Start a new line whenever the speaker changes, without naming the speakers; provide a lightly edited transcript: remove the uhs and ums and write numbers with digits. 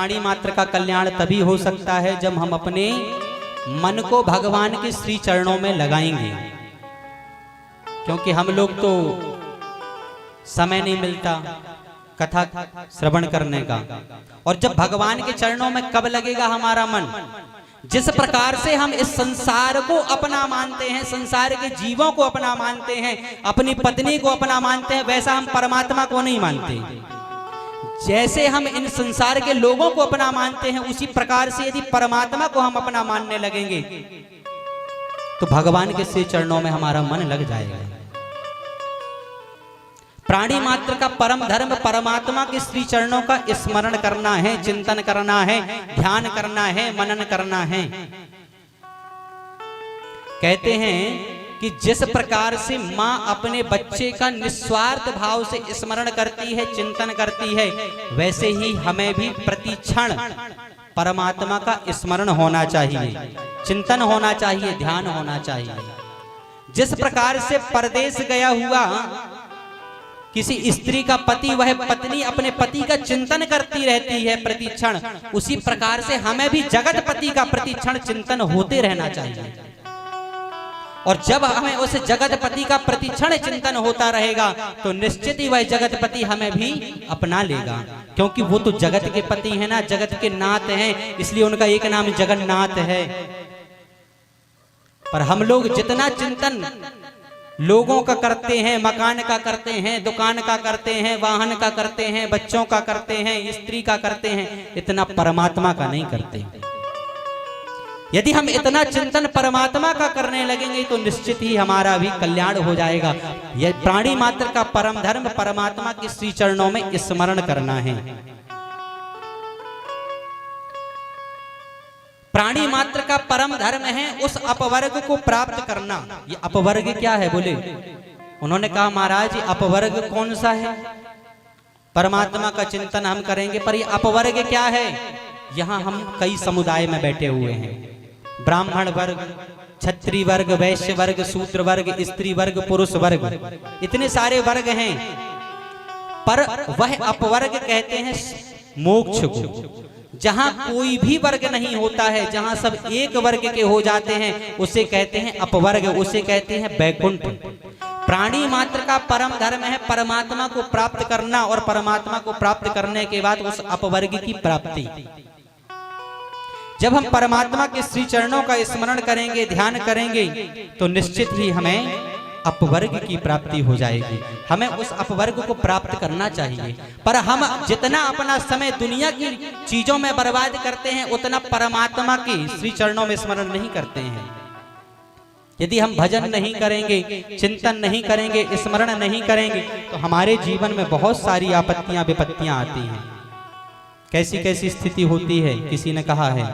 प्राणी मात्र का कल्याण तभी हो सकता है जब हम अपने मन को भगवान के श्री चरणों में लगाएंगे। क्योंकि हम लोग तो समय नहीं मिलता कथा श्रवण करने का, और जब भगवान के चरणों में कब लगेगा हमारा मन? जिस प्रकार से हम इस संसार को अपना मानते हैं, संसार के जीवों को अपना मानते हैं, अपनी पत्नी को अपना मानते हैं, वैसा हम परमात्मा को नहीं मानते। जैसे हम इन संसार के लोगों को अपना मानते हैं, उसी प्रकार से यदि परमात्मा को हम अपना मानने लगेंगे तो भगवान के श्री चरणों में हमारा मन लग जाएगा। प्राणी मात्र का परम धर्म परमात्मा के श्री चरणों का स्मरण करना है, चिंतन करना है, ध्यान करना है, मनन करना है। कहते हैं कि जिस प्रकार से माँ अपने बच्चे का निस्वार्थ भाव से स्मरण करती है, चिंतन करती है, वैसे ही हमें भी प्रति क्षण परमात्मा का स्मरण होना चाहिए, चिंतन होना चाहिए, ध्यान होना चाहिए। जिस प्रकार से परदेश गया हुआ किसी स्त्री का पति, वह पत्नी अपने पति का चिंतन करती रहती है प्रतिक्षण, उसी प्रकार से हमें भी जगतपति का प्रतिक्षण चिंतन होते रहना चाहिए। और जब हमें उस जगतपति का प्रतिक्षण चिंतन होता रहेगा तो निश्चित ही वह जगतपति हमें भी अपना लेगा, क्योंकि वो तो जगत के पति है ना, जगत के नाथ हैं, इसलिए उनका एक नाम जगन्नाथ है। पर हम लोग जितना चिंतन लोगों का करते हैं, मकान का करते हैं, दुकान का करते हैं, वाहन का करते हैं, बच्चों का करते हैं, स्त्री का करते हैं, इतना परमात्मा का नहीं करते। यदि हम इतना चिंतन परमात्मा का करने लगेंगे तो निश्चित ही हमारा भी कल्याण हो जाएगा। यह प्राणी मात्र का परम धर्म परमात्मा के श्री चरणों में स्मरण करना है। प्राणी मात्र का परम धर्म है उस अपवर्ग को प्राप्त करना। ये अपवर्ग क्या है बोले? उन्होंने कहा महाराज अपवर्ग कौन सा है? परमात्मा का चिंतन हम करेंगे, पर ये अपवर्ग क्या है? यहाँ हम कई समुदाय में बैठे हुए हैं, ब्राह्मण वर्ग, क्षत्रिय वर्ग, वैश्य वर्ग, शूद्र वर्ग, स्त्री वर्ग, पुरुष वर्ग, इतने सारे वर्ग हैं। पर वह अपवर्ग कहते हैं मोक्ष को। जहां कोई भी वर्ग नहीं होता है, जहां सब एक वर्ग के हो जाते हैं, उसे कहते हैं अपवर्ग, उसे कहते हैं बैकुंठ। प्राणी मात्र का परम धर्म है परमात्मा को प्राप्त करना, और परमात्मा को प्राप्त करने के बाद उस अपवर्ग की प्राप्ति। जब हम परमात्मा के श्री चरणों का स्मरण करेंगे, ध्यान करेंगे, तो निश्चित ही हमें अपवर्ग की प्राप्ति हो जाएगी। हमें उस अपवर्ग को प्राप्त करना चाहिए। पर हम जितना अपना समय दुनिया की चीजों में बर्बाद करते हैं, उतना परमात्मा के श्री चरणों में स्मरण नहीं करते हैं। यदि हम भजन नहीं करेंगे, चिंतन नहीं करेंगे, स्मरण नहीं करेंगे, तो हमारे जीवन में बहुत सारी आपत्तियां विपत्तियां आती हैं। कैसी कैसी स्थिति होती है, किसी ने कहा है